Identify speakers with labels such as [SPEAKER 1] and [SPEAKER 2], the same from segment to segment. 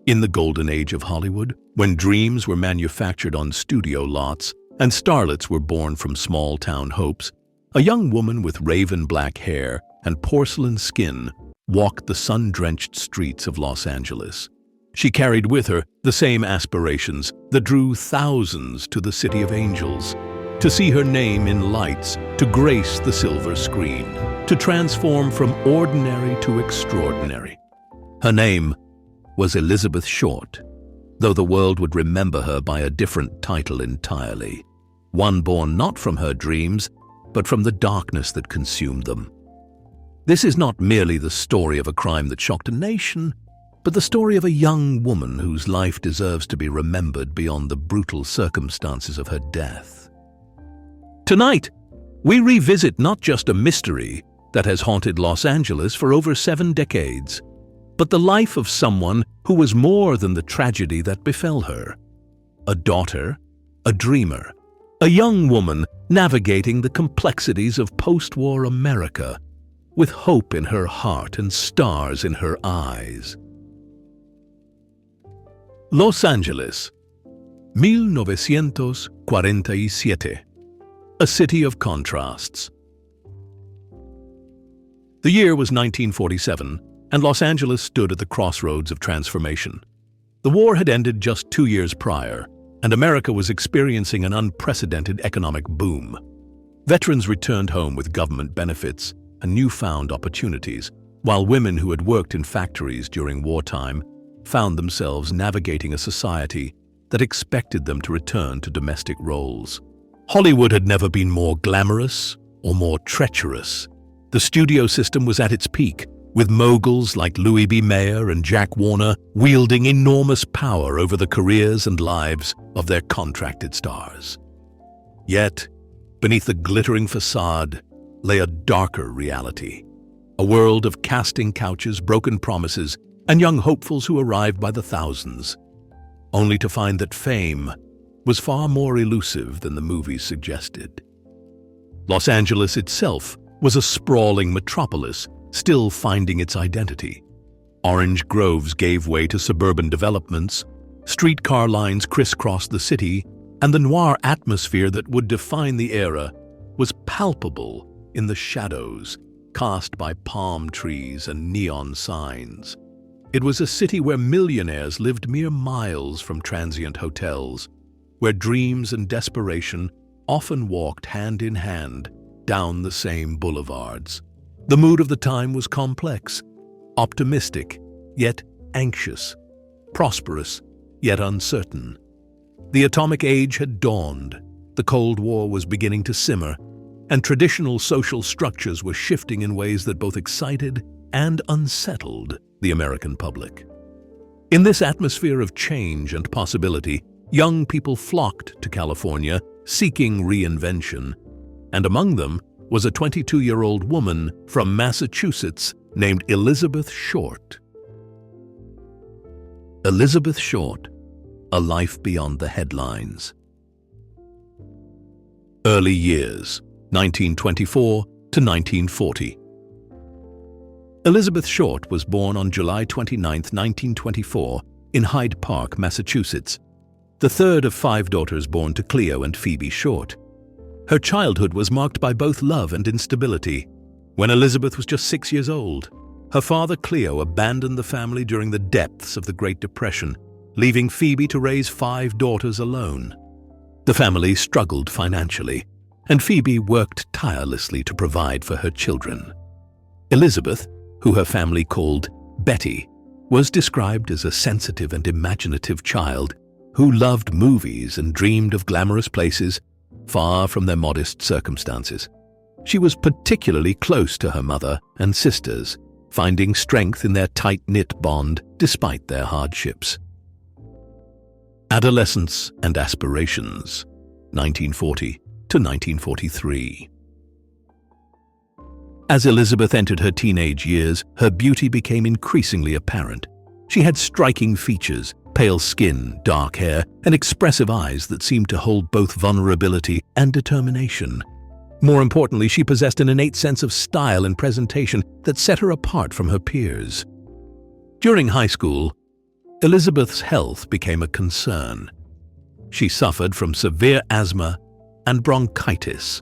[SPEAKER 1] In the golden age of Hollywood, when dreams were manufactured on studio lots and starlets were born from small-town hopes, a young woman with raven black hair and porcelain skin walked the sun-drenched streets of Los Angeles. She carried with her the same aspirations that drew thousands to the City of Angels, to see her name in lights, to grace the silver screen, to transform from ordinary to extraordinary. Her name was Elizabeth Short, though the world would remember her by a different title entirely, one born not from her dreams, but from the darkness that consumed them. This is not merely the story of a crime that shocked a nation, but the story of a young woman whose life deserves to be remembered beyond the brutal circumstances of her death. Tonight, we revisit not just a mystery that has haunted Los Angeles for over 7 decades, but the life of someone who was more than the tragedy that befell her. A daughter, a dreamer, a young woman navigating the complexities of post-war America with hope in her heart and stars in her eyes. Los Angeles, 1947, a city of contrasts. The year was 1947, and Los Angeles stood at the crossroads of transformation. The war had ended just 2 years prior, and America was experiencing an unprecedented economic boom. Veterans returned home with government benefits and newfound opportunities, while women who had worked in factories during wartime found themselves navigating a society that expected them to return to domestic roles. Hollywood had never been more glamorous or more treacherous. The studio system was at its peak, with moguls like Louis B. Mayer and Jack Warner wielding enormous power over the careers and lives of their contracted stars. Yet, beneath the glittering facade lay a darker reality, a world of casting couches, broken promises, and young hopefuls who arrived by the thousands, only to find that fame was far more elusive than the movies suggested. Los Angeles itself was a sprawling metropolis, still finding its identity. Orange groves gave way to suburban developments, streetcar lines crisscrossed the city, and the noir atmosphere that would define the era was palpable in the shadows cast by palm trees and neon signs. It was a city where millionaires lived mere miles from transient hotels, where dreams and desperation often walked hand in hand down the same boulevards. The mood of the time was complex, optimistic, yet anxious, prosperous, yet uncertain. The atomic age had dawned, the Cold War was beginning to simmer, and traditional social structures were shifting in ways that both excited and unsettled the American public. In this atmosphere of change and possibility, young people flocked to California seeking reinvention, and among them was a 22-year-old woman from Massachusetts named Elizabeth Short. Elizabeth Short, a life beyond the headlines. Early years, 1924 to 1940. Elizabeth Short was born on July 29, 1924, in Hyde Park, Massachusetts, the third of 5 daughters born to Cleo and Phoebe Short. Her childhood was marked by both love and instability. When Elizabeth was just 6 years old, her father Cleo abandoned the family during the depths of the Great Depression, leaving Phoebe to raise 5 daughters alone. The family struggled financially, and Phoebe worked tirelessly to provide for her children. Elizabeth, who her family called Betty, was described as a sensitive and imaginative child who loved movies and dreamed of glamorous places far from their modest circumstances. She was particularly close to her mother and sisters, finding strength in their tight-knit bond despite their hardships. Adolescence and aspirations, 1940 to 1943. As Elizabeth entered her teenage years, her beauty became increasingly apparent. She had striking features, pale skin, dark hair, and expressive eyes that seemed to hold both vulnerability and determination. More importantly, she possessed an innate sense of style and presentation that set her apart from her peers. During high school, Elizabeth's health became a concern. She suffered from severe asthma and bronchitis,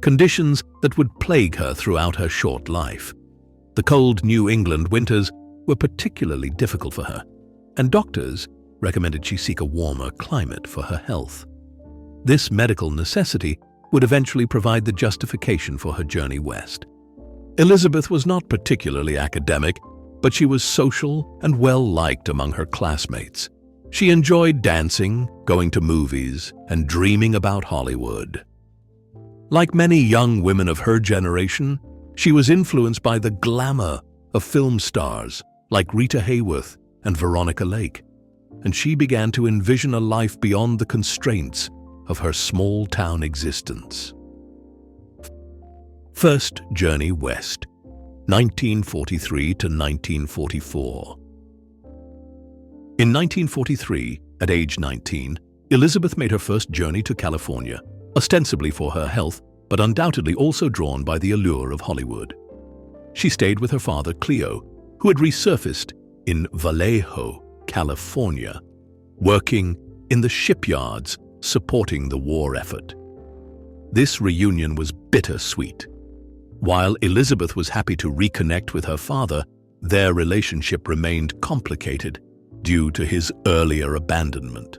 [SPEAKER 1] conditions that would plague her throughout her short life. The cold New England winters were particularly difficult for her, and doctors recommended she seek a warmer climate for her health. This medical necessity would eventually provide the justification for her journey west. Elizabeth was not particularly academic, but she was social and well-liked among her classmates. She enjoyed dancing, going to movies, and dreaming about Hollywood. Like many young women of her generation, she was influenced by the glamour of film stars like Rita Hayworth and Veronica Lake, and she began to envision a life beyond the constraints of her small-town existence. First journey west, 1943 to 1944. In 1943, at age 19, Elizabeth made her first journey to California, ostensibly for her health, but undoubtedly also drawn by the allure of Hollywood. She stayed with her father, Cleo, who had resurfaced in Vallejo, California, working in the shipyards supporting the war effort. This reunion was bittersweet. While Elizabeth was happy to reconnect with her father, their relationship remained complicated due to his earlier abandonment.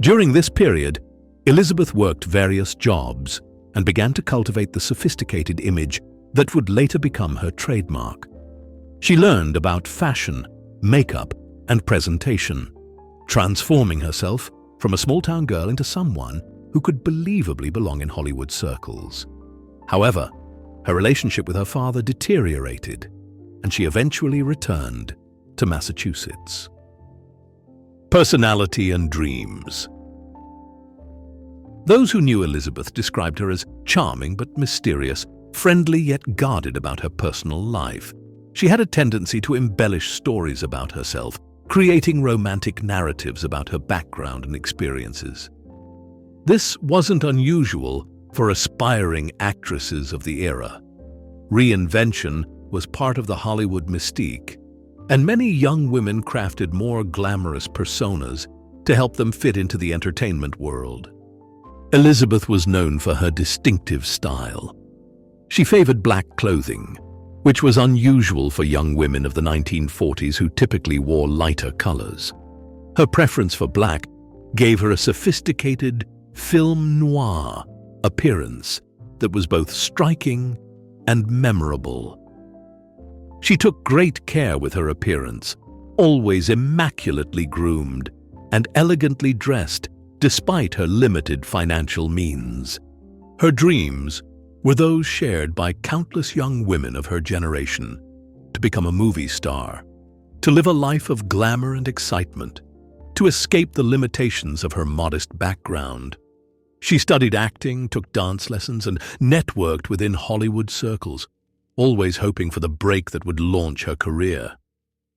[SPEAKER 1] During this period, Elizabeth worked various jobs and began to cultivate the sophisticated image that would later become her trademark. She learned about fashion, makeup, and presentation, transforming herself from a small-town girl into someone who could believably belong in Hollywood circles. However, her relationship with her father deteriorated, and she eventually returned to Massachusetts. Personality and dreams. Those who knew Elizabeth described her as charming but mysterious, friendly yet guarded about her personal life. She had a tendency to embellish stories about herself, creating romantic narratives about her background and experiences. This wasn't unusual for aspiring actresses of the era. Reinvention was part of the Hollywood mystique, and many young women crafted more glamorous personas to help them fit into the entertainment world. Elizabeth was known for her distinctive style. She favored black clothing, which was unusual for young women of the 1940s who typically wore lighter colors. Her preference for black gave her a sophisticated film noir appearance that was both striking and memorable. She took great care with her appearance, always immaculately groomed and elegantly dressed despite her limited financial means. Her dreams were those shared by countless young women of her generation: to become a movie star, to live a life of glamour and excitement, to escape the limitations of her modest background. She studied acting, took dance lessons, and networked within Hollywood circles, always hoping for the break that would launch her career.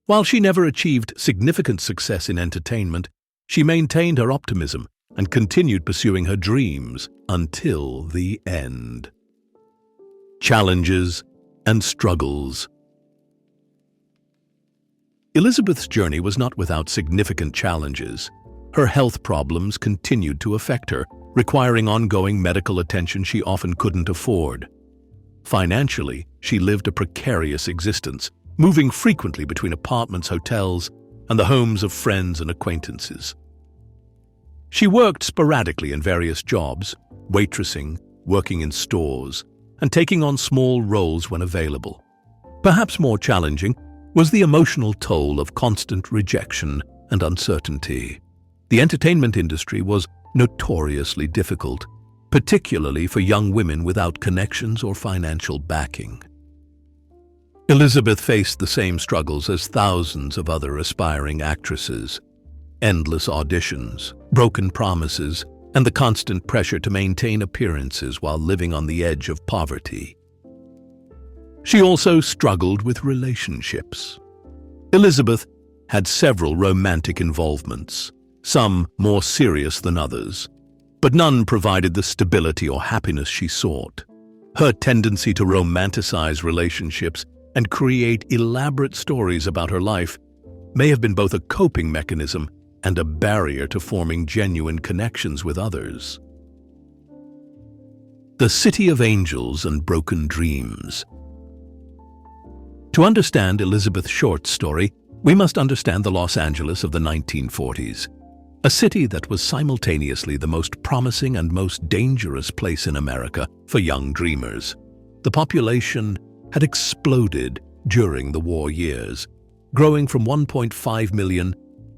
[SPEAKER 1] While she never achieved significant success in entertainment, she maintained her optimism and continued pursuing her dreams until the end. Challenges and struggles. Elizabeth's journey was not without significant challenges. Her health problems continued to affect her, requiring ongoing medical attention she often couldn't afford. Financially, she lived a precarious existence, moving frequently between apartments, hotels, and the homes of friends and acquaintances. She worked sporadically in various jobs, waitressing, working in stores, and taking on small roles when available. Perhaps more challenging was the emotional toll of constant rejection and uncertainty. The entertainment industry was notoriously difficult, particularly for young women without connections or financial backing. Elizabeth faced the same struggles as thousands of other aspiring actresses: endless auditions, broken promises, and the constant pressure to maintain appearances while living on the edge of poverty. She also struggled with relationships. Elizabeth had several romantic involvements, some more serious than others, but none provided the stability or happiness she sought. Her tendency to romanticize relationships and create elaborate stories about her life may have been both a coping mechanism and a barrier to forming genuine connections with others. The City of Angels and Broken Dreams. To understand Elizabeth Short's story, we must understand the Los Angeles of the 1940s, a city that was simultaneously the most promising and most dangerous place in America for young dreamers. The population had exploded during the war years, growing from 1.5 million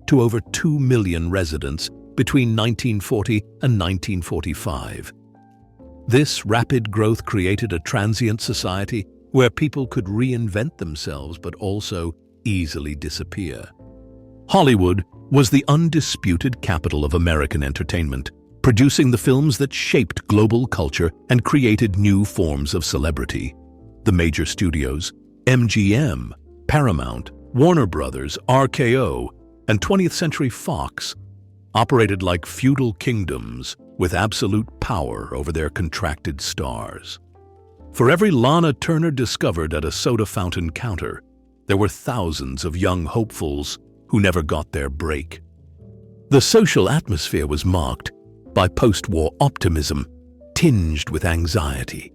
[SPEAKER 1] to over 2 million residents between 1940 and 1945. This rapid growth created a transient society where people could reinvent themselves but also easily disappear. Hollywood was the undisputed capital of American entertainment, producing the films that shaped global culture and created new forms of celebrity. The major studios, MGM, Paramount, Warner Brothers, RKO, and 20th Century Fox, operated like feudal kingdoms with absolute power over their contracted stars. For every Lana Turner discovered at a soda fountain counter, there were thousands of young hopefuls who never got their break. The social atmosphere was marked by post-war optimism, tinged with anxiety.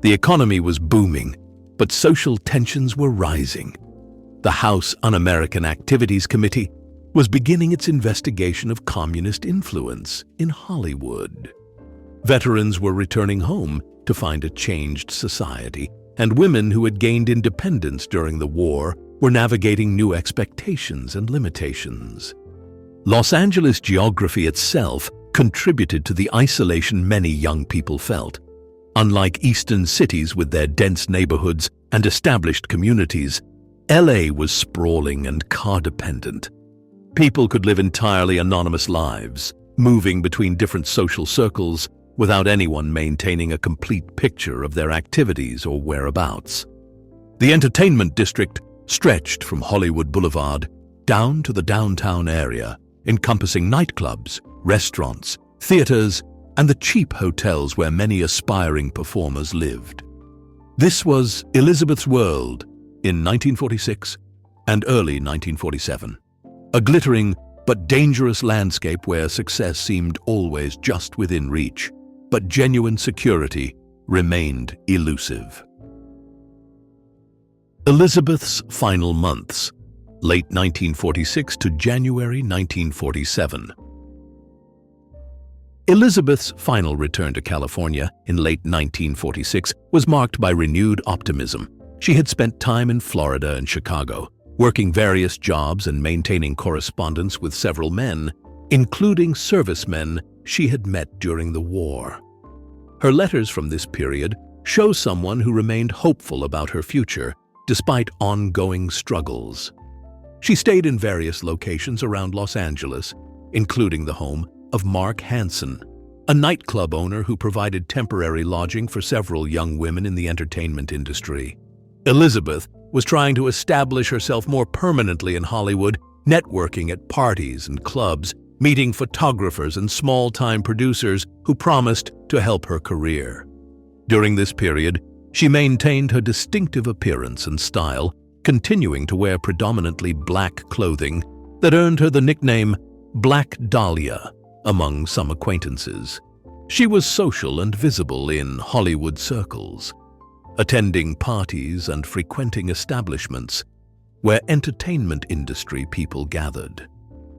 [SPEAKER 1] The economy was booming, but social tensions were rising. The House Un-American Activities Committee was beginning its investigation of communist influence in Hollywood. Veterans were returning home to find a changed society, and women who had gained independence during the war were navigating new expectations and limitations. Los Angeles geography itself contributed to the isolation many young people felt. Unlike eastern cities with their dense neighborhoods and established communities, LA was sprawling and car-dependent. People could live entirely anonymous lives, moving between different social circles without anyone maintaining a complete picture of their activities or whereabouts. The entertainment district stretched from Hollywood Boulevard down to the downtown area, encompassing nightclubs, restaurants, theaters, and the cheap hotels where many aspiring performers lived. This was Elizabeth's world in 1946 and early 1947. A glittering but dangerous landscape where success seemed always just within reach, but genuine security remained elusive. Elizabeth's final months, late 1946 to January 1947. Elizabeth's final return to California in late 1946 was marked by renewed optimism. She had spent time in Florida and Chicago, working various jobs and maintaining correspondence with several men, including servicemen she had met during the war. Her letters from this period show someone who remained hopeful about her future despite ongoing struggles. She stayed in various locations around Los Angeles, including the home of Mark Hansen, a nightclub owner who provided temporary lodging for several young women in the entertainment industry. Elizabeth was trying to establish herself more permanently in Hollywood, networking at parties and clubs, meeting photographers and small-time producers who promised to help her career. During this period, she maintained her distinctive appearance and style, continuing to wear predominantly black clothing that earned her the nickname Black Dahlia among some acquaintances. She was social and visible in Hollywood circles, attending parties and frequenting establishments where entertainment industry people gathered.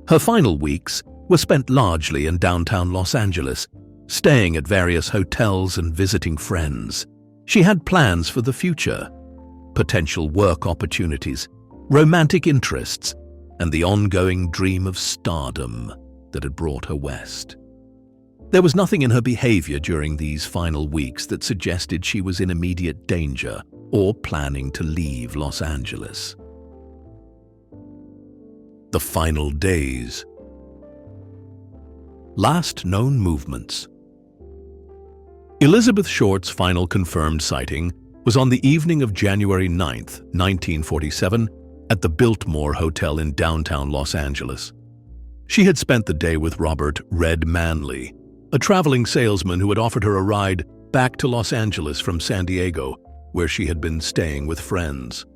[SPEAKER 1] Her final weeks were spent largely in downtown Los Angeles, staying at various hotels and visiting friends. She had plans for the future, potential work opportunities, romantic interests, and the ongoing dream of stardom that had brought her west. There was nothing in her behavior during these final weeks that suggested she was in immediate danger or planning to leave Los Angeles. The final days. Last known movements. Elizabeth Short's final confirmed sighting was on the evening of January 9, 1947, at the Biltmore Hotel in downtown Los Angeles. She had spent the day with Robert "Red" Manley, a traveling salesman who had offered her a ride back to Los Angeles from San Diego, where she had been staying with friends.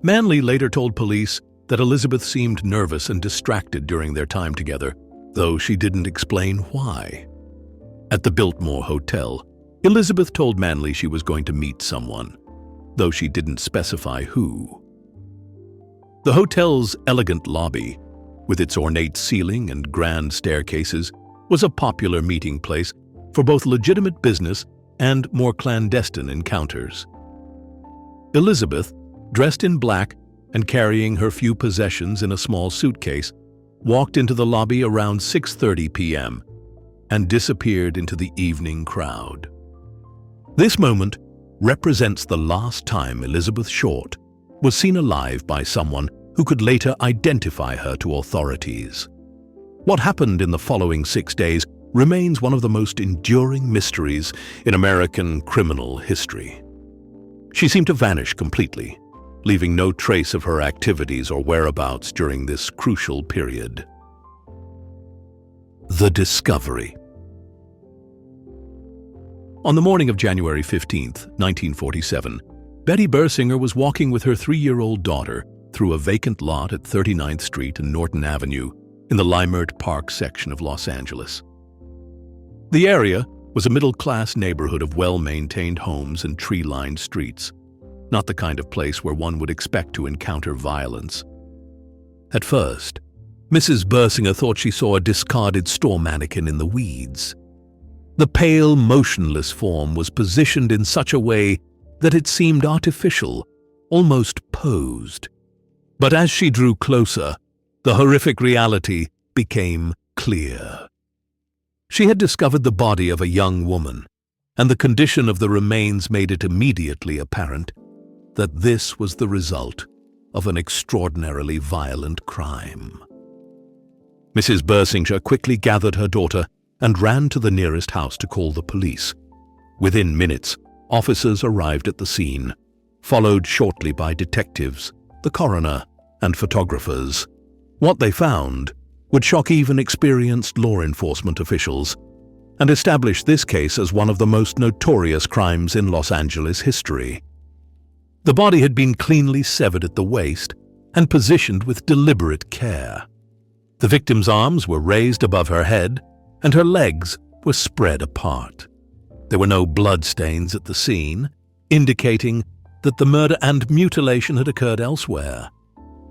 [SPEAKER 1] Manley later told police that Elizabeth seemed nervous and distracted during their time together, though she didn't explain why. At the Biltmore Hotel, Elizabeth told Manley she was going to meet someone, though she didn't specify who. The hotel's elegant lobby, with its ornate ceiling and grand staircases, was a popular meeting place for both legitimate business and more clandestine encounters. Elizabeth, dressed in black and carrying her few possessions in a small suitcase, walked into the lobby around 6:30 p.m. and disappeared into the evening crowd. This moment represents the last time Elizabeth Short was seen alive by someone who could later identify her to authorities. What happened in the following 6 days remains one of the most enduring mysteries in American criminal history. She seemed to vanish completely, leaving no trace of her activities or whereabouts during this crucial period. The discovery. On the morning of January 15, 1947, Betty Bersinger was walking with her 3-year-old daughter through a vacant lot at 39th Street and Norton Avenue in the Leimert Park section of Los Angeles. The area was a middle-class neighborhood of well-maintained homes and tree-lined streets, not the kind of place where one would expect to encounter violence. At first, Mrs. Bersinger thought she saw a discarded store mannequin in the weeds. The pale, motionless form was positioned in such a way that it seemed artificial, almost posed. But as she drew closer, the horrific reality became clear. She had discovered the body of a young woman, and the condition of the remains made it immediately apparent that this was the result of an extraordinarily violent crime. Mrs. Bersinger quickly gathered her daughter and ran to the nearest house to call the police. Within minutes, officers arrived at the scene, followed shortly by detectives, the coroner, and photographers. What they found would shock even experienced law enforcement officials and establish this case as one of the most notorious crimes in Los Angeles history. The body had been cleanly severed at the waist and positioned with deliberate care. The victim's arms were raised above her head, and her legs were spread apart. There were no bloodstains at the scene, indicating that the murder and mutilation had occurred elsewhere,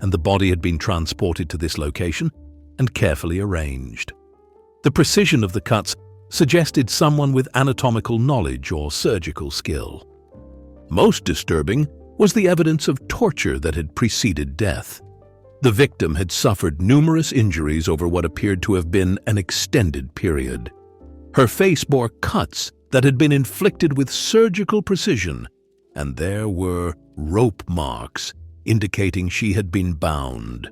[SPEAKER 1] and the body had been transported to this location and carefully arranged. The precision of the cuts suggested someone with anatomical knowledge or surgical skill. Most disturbing was the evidence of torture that had preceded death. The victim had suffered numerous injuries over what appeared to have been an extended period. Her face bore cuts that had been inflicted with surgical precision, and there were rope marks indicating she had been bound.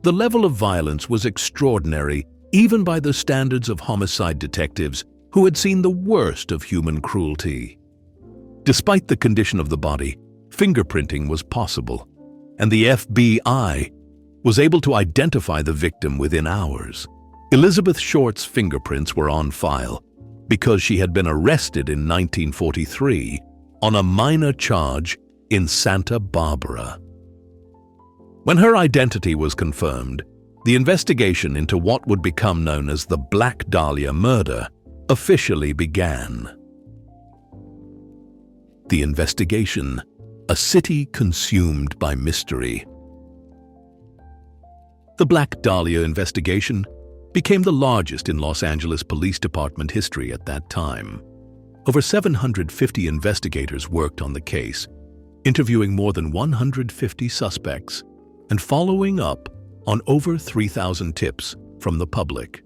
[SPEAKER 1] The level of violence was extraordinary, even by the standards of homicide detectives who had seen the worst of human cruelty. Despite the condition of the body, fingerprinting was possible, and the FBI was able to identify the victim within hours. Elizabeth Short's fingerprints were on file because she had been arrested in 1943 on a minor charge in Santa Barbara. When her identity was confirmed, the investigation into what would become known as the Black Dahlia murder officially began. The investigation, a city consumed by mystery. The Black Dahlia investigation became the largest in Los Angeles Police Department history at that time. Over 750 investigators worked on the case, interviewing more than 150 suspects and following up on over 3,000 tips from the public.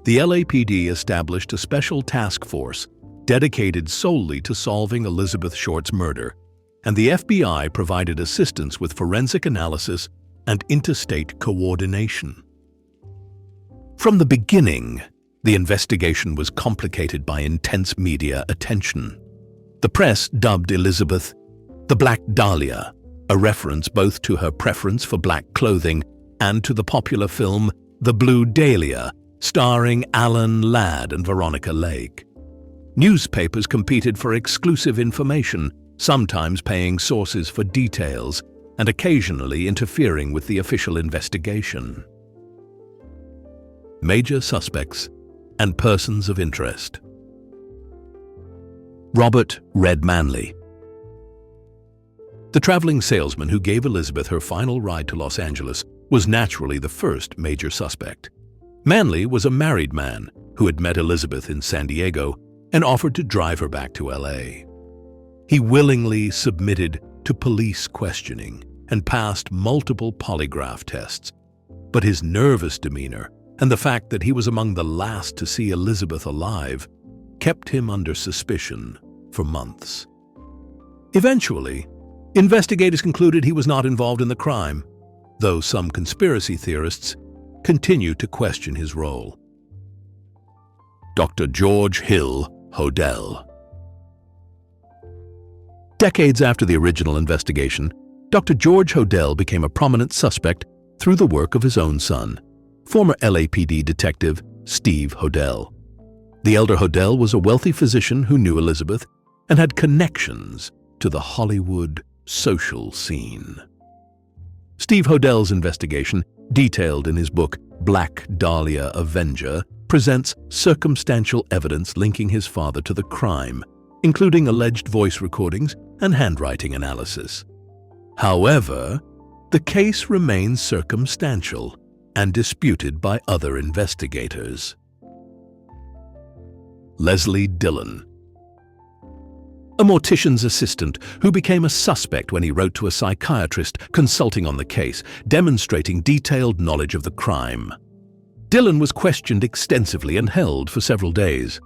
[SPEAKER 1] The LAPD established a special task force dedicated solely to solving Elizabeth Short's murder, and the FBI provided assistance with forensic analysis and interstate coordination. From the beginning, the investigation was complicated by intense media attention. The press dubbed Elizabeth the Black Dahlia, a reference both to her preference for black clothing and to the popular film The Blue Dahlia, starring Alan Ladd and Veronica Lake. Newspapers competed for exclusive information, sometimes paying sources for details, and occasionally interfering with the official investigation. Major suspects and persons of interest. Robert "Red" Manley. The traveling salesman who gave Elizabeth her final ride to Los Angeles was naturally the first major suspect. Manley was a married man who had met Elizabeth in San Diego and offered to drive her back to LA. He willingly submitted to police questioning and passed multiple polygraph tests, but his nervous demeanor and the fact that he was among the last to see Elizabeth alive kept him under suspicion for months. Eventually, investigators concluded he was not involved in the crime, though some conspiracy theorists continued to question his role. Dr. George Hill Hodel. Decades after the original investigation, Dr. George Hodel became a prominent suspect through the work of his own son, former LAPD detective Steve Hodel. The elder Hodel was a wealthy physician who knew Elizabeth and had connections to the Hollywood social scene. Steve Hodel's investigation, detailed in his book Black Dahlia Avenger, presents circumstantial evidence linking his father to the crime, including alleged voice recordings and handwriting analysis. However, the case remains circumstantial and disputed by other investigators. Leslie Dillon. A mortician's assistant who became a suspect when he wrote to a psychiatrist consulting on the case, demonstrating detailed knowledge of the crime. Dillon was questioned extensively and held for several days,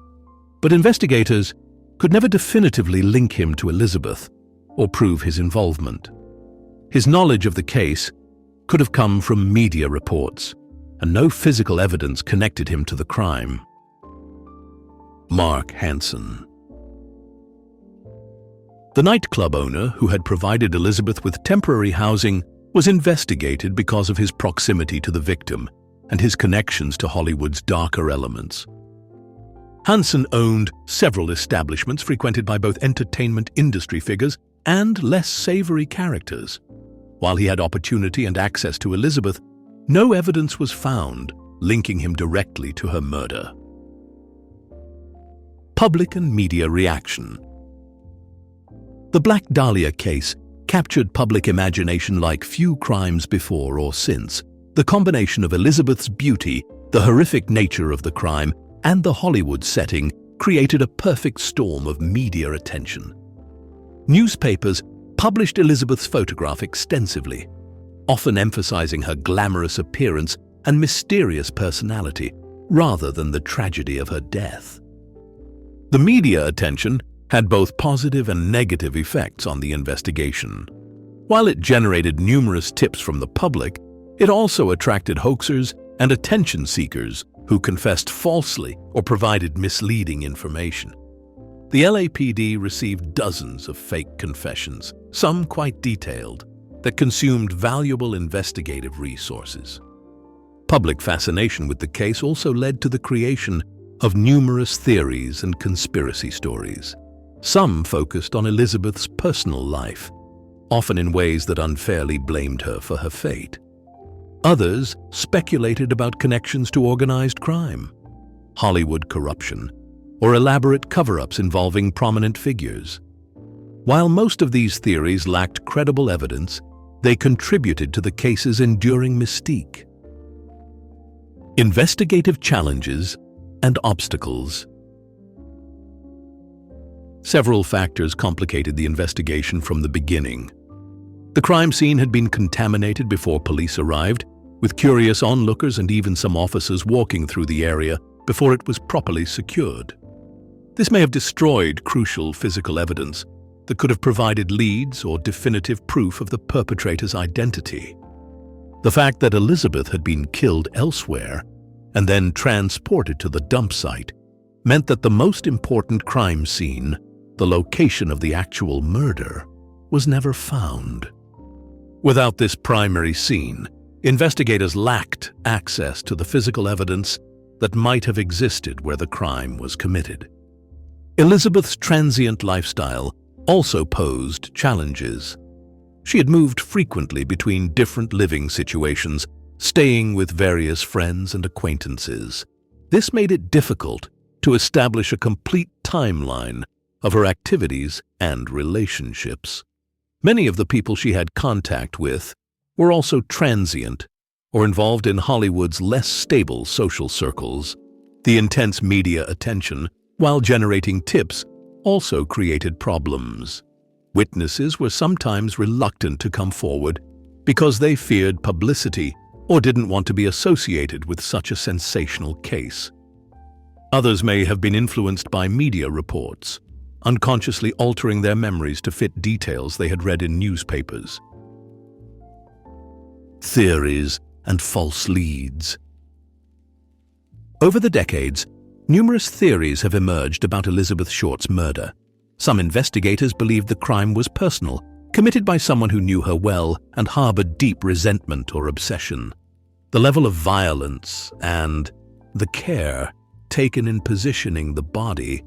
[SPEAKER 1] but investigators could never definitively link him to Elizabeth or prove his involvement. His knowledge of the case could have come from media reports, and no physical evidence connected him to the crime. Mark Hansen. The nightclub owner who had provided Elizabeth with temporary housing was investigated because of his proximity to the victim and his connections to Hollywood's darker elements. Hansen owned several establishments frequented by both entertainment industry figures and less savory characters. While he had opportunity and access to Elizabeth, no evidence was found linking him directly to her murder. Public and media reaction. The Black Dahlia case captured public imagination like few crimes before or since. The combination of Elizabeth's beauty, the horrific nature of the crime, and the Hollywood setting created a perfect storm of media attention. Newspapers published Elizabeth's photograph extensively, often emphasizing her glamorous appearance and mysterious personality rather than the tragedy of her death. The media attention had both positive and negative effects on the investigation. While it generated numerous tips from the public, it also attracted hoaxers and attention seekers who confessed falsely or provided misleading information. The LAPD received dozens of fake confessions, some quite detailed, that consumed valuable investigative resources. Public fascination with the case also led to the creation of numerous theories and conspiracy stories. Some focused on Elizabeth's personal life, often in ways that unfairly blamed her for her fate. Others speculated about connections to organized crime, Hollywood corruption, or elaborate cover-ups involving prominent figures. While most of these theories lacked credible evidence, they contributed to the case's enduring mystique. Investigative challenges and obstacles. Several factors complicated the investigation from the beginning. The crime scene had been contaminated before police arrived, with curious onlookers and even some officers walking through the area before it was properly secured. This may have destroyed crucial physical evidence that could have provided leads or definitive proof of the perpetrator's identity. The fact that Elizabeth had been killed elsewhere and then transported to the dump site meant that the most important crime scene, the location of the actual murder, was never found. Without this primary scene, investigators lacked access to the physical evidence that might have existed where the crime was committed. Elizabeth's transient lifestyle also posed challenges. She had moved frequently between different living situations, staying with various friends and acquaintances. This made it difficult to establish a complete timeline of her activities and relationships. Many of the people she had contact with were also transient or involved in Hollywood's less stable social circles. The intense media attention, while generating tips, also created problems. Witnesses were sometimes reluctant to come forward because they feared publicity or didn't want to be associated with such a sensational case. Others may have been influenced by media reports, unconsciously altering their memories to fit details they had read in newspapers. Theories and false leads. Over the decades, numerous theories have emerged about Elizabeth Short's murder. Some investigators believed the crime was personal, committed by someone who knew her well and harbored deep resentment or obsession. The level of violence and the care taken in positioning the body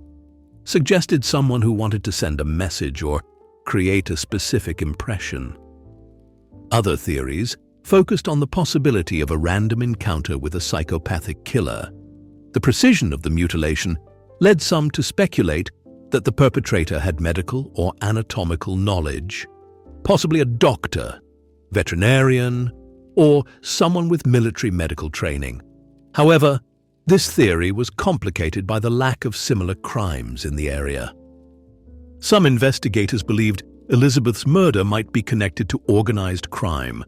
[SPEAKER 1] suggested someone who wanted to send a message or create a specific impression. Other theories focused on the possibility of a random encounter with a psychopathic killer. The precision of the mutilation led some to speculate that the perpetrator had medical or anatomical knowledge, possibly a doctor, veterinarian, or someone with military medical training. However, this theory was complicated by the lack of similar crimes in the area. Some investigators believed Elizabeth's murder might be connected to organized crime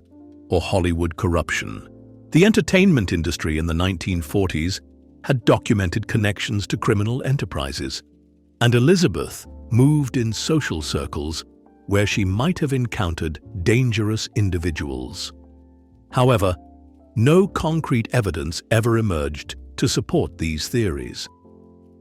[SPEAKER 1] or Hollywood corruption. The entertainment industry in the 1940s had documented connections to criminal enterprises, and Elizabeth moved in social circles where she might have encountered dangerous individuals. However, no concrete evidence ever emerged to support these theories.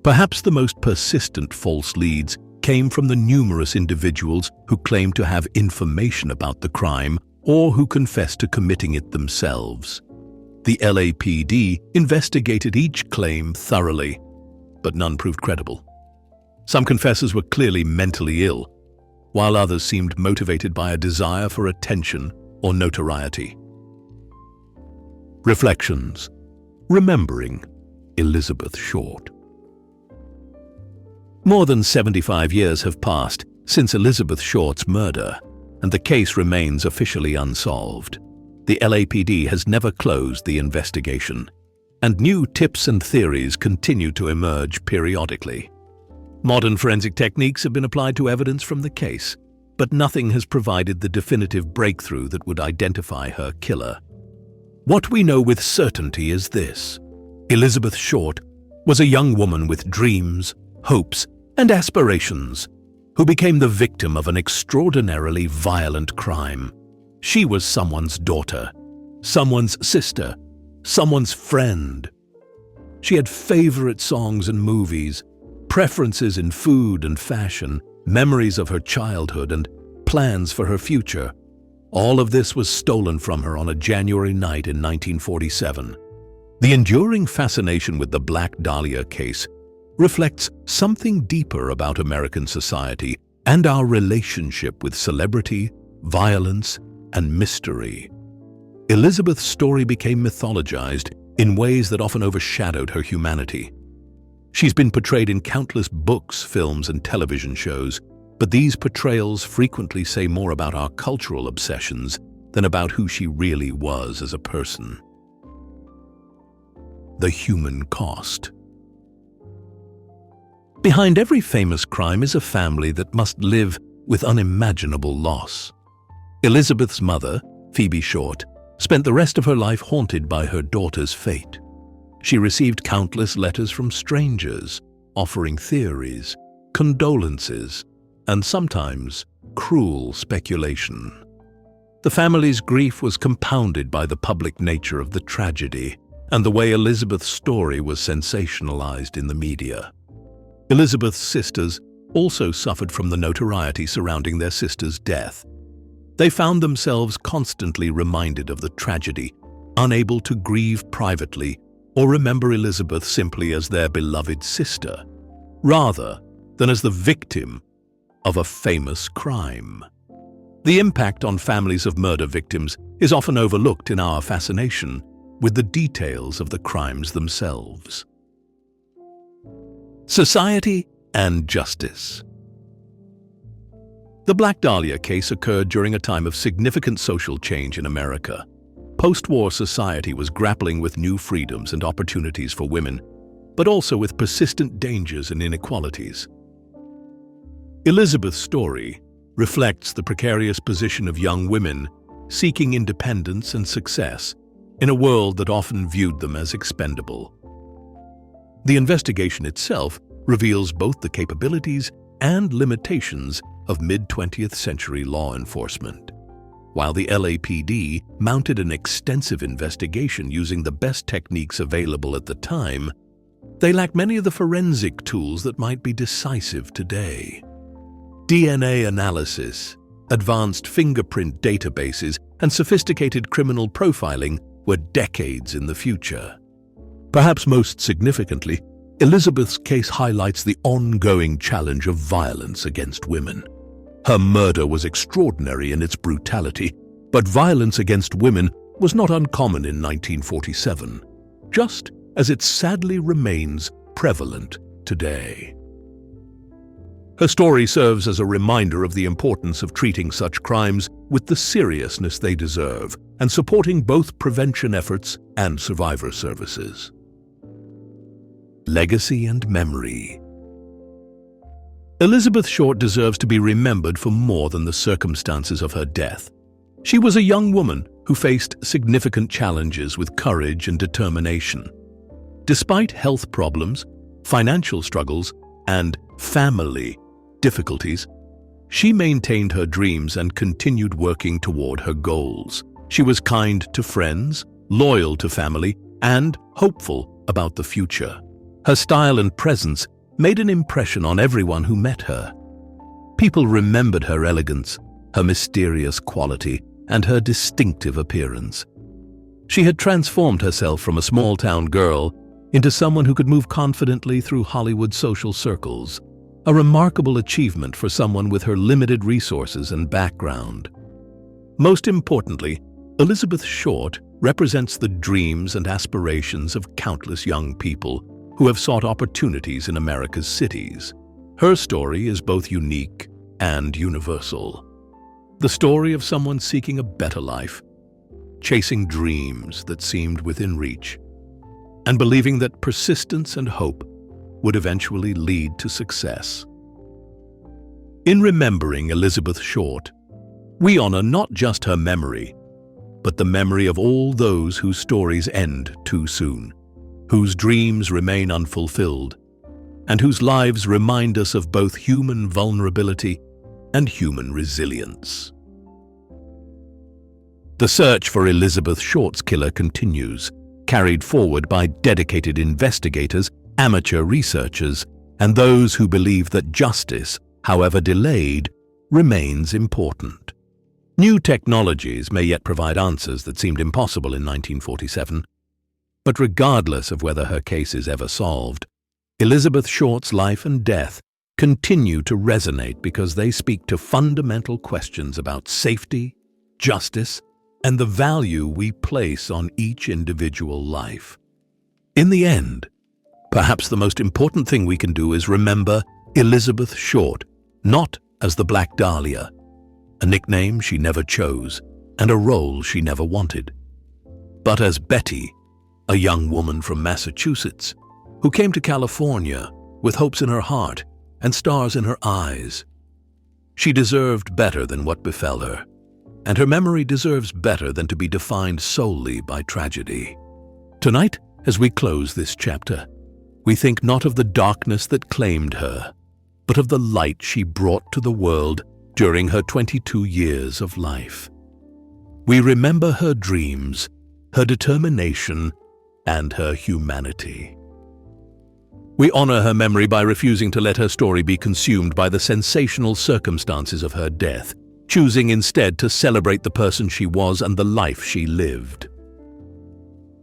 [SPEAKER 1] Perhaps the most persistent false leads came from the numerous individuals who claimed to have information about the crime or who confessed to committing it themselves. The LAPD investigated each claim thoroughly, but none proved credible. Some confessors were clearly mentally ill, while others seemed motivated by a desire for attention or notoriety. Reflections. Remembering Elizabeth Short. More than 75 years have passed since Elizabeth Short's murder, and the case remains officially unsolved. The LAPD has never closed the investigation, and new tips and theories continue to emerge periodically. Modern forensic techniques have been applied to evidence from the case, but nothing has provided the definitive breakthrough that would identify her killer. What we know with certainty is this: Elizabeth Short was a young woman with dreams, hopes, and aspirations who became the victim of an extraordinarily violent crime. She was someone's daughter, someone's sister, someone's friend. She had favorite songs and movies, preferences in food and fashion, memories of her childhood, and plans for her future. All of this was stolen from her on a January night in 1947. The enduring fascination with the Black Dahlia case reflects something deeper about American society and our relationship with celebrity, violence, and mystery. Elizabeth's story became mythologized in ways that often overshadowed her humanity. She's been portrayed in countless books, films, and television shows, but these portrayals frequently say more about our cultural obsessions than about who she really was as a person. The human cost. Behind every famous crime is a family that must live with unimaginable loss. Elizabeth's mother, Phoebe Short, spent the rest of her life haunted by her daughter's fate. She received countless letters from strangers, offering theories, condolences, and sometimes cruel speculation. The family's grief was compounded by the public nature of the tragedy and the way Elizabeth's story was sensationalized in the media. Elizabeth's sisters also suffered from the notoriety surrounding their sister's death. They found themselves constantly reminded of the tragedy, unable to grieve privately or remember Elizabeth simply as their beloved sister, rather than as the victim of a famous crime. The impact on families of murder victims is often overlooked in our fascination with the details of the crimes themselves. Society and justice. The Black Dahlia case occurred during a time of significant social change in America. Post-war society was grappling with new freedoms and opportunities for women, but also with persistent dangers and inequalities. Elizabeth's story reflects the precarious position of young women seeking independence and success in a world that often viewed them as expendable. The investigation itself reveals both the capabilities and limitations of mid-20th century law enforcement. While the LAPD mounted an extensive investigation using the best techniques available at the time, they lacked many of the forensic tools that might be decisive today. DNA analysis, advanced fingerprint databases, and sophisticated criminal profiling were decades in the future. Perhaps most significantly, Elizabeth's case highlights the ongoing challenge of violence against women. Her murder was extraordinary in its brutality, but violence against women was not uncommon in 1947, just as it sadly remains prevalent today. Her story serves as a reminder of the importance of treating such crimes with the seriousness they deserve and supporting both prevention efforts and survivor services. Legacy and memory. Elizabeth Short deserves to be remembered for more than the circumstances of her death. She was a young woman who faced significant challenges with courage and determination. Despite health problems, financial struggles, and family difficulties, she maintained her dreams and continued working toward her goals. She was kind to friends, loyal to family, and hopeful about the future. Her style and presence made an impression on everyone who met her. People remembered her elegance, her mysterious quality, and her distinctive appearance. She had transformed herself from a small-town girl into someone who could move confidently through Hollywood social circles, a remarkable achievement for someone with her limited resources and background. Most importantly, Elizabeth Short represents the dreams and aspirations of countless young people who have sought opportunities in America's cities. Her story is both unique and universal. The story of someone seeking a better life, chasing dreams that seemed within reach, and believing that persistence and hope would eventually lead to success. In remembering Elizabeth Short, we honor not just her memory, but the memory of all those whose stories end too soon, whose dreams remain unfulfilled, and whose lives remind us of both human vulnerability and human resilience. The search for Elizabeth Short's killer continues, carried forward by dedicated investigators, amateur researchers, and those who believe that justice, however delayed, remains important. New technologies may yet provide answers that seemed impossible in 1947, but regardless of whether her case is ever solved, Elizabeth Short's life and death continue to resonate because they speak to fundamental questions about safety, justice, and the value we place on each individual life. In the end, perhaps the most important thing we can do is remember Elizabeth Short, not as the Black Dahlia, a nickname she never chose and a role she never wanted, but as Betty, a young woman from Massachusetts who came to California with hopes in her heart and stars in her eyes. She deserved better than what befell her, and her memory deserves better than to be defined solely by tragedy. Tonight, as we close this chapter, we think not of the darkness that claimed her, but of the light she brought to the world during her 22 years of life. We remember her dreams, her determination, and her humanity. We honor her memory by refusing to let her story be consumed by the sensational circumstances of her death, choosing instead to celebrate the person she was and the life she lived.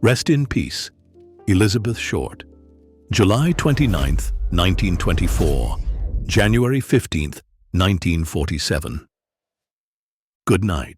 [SPEAKER 1] Rest in peace, Elizabeth Short. July 29th, 1924, January 15th, 1947. Good night.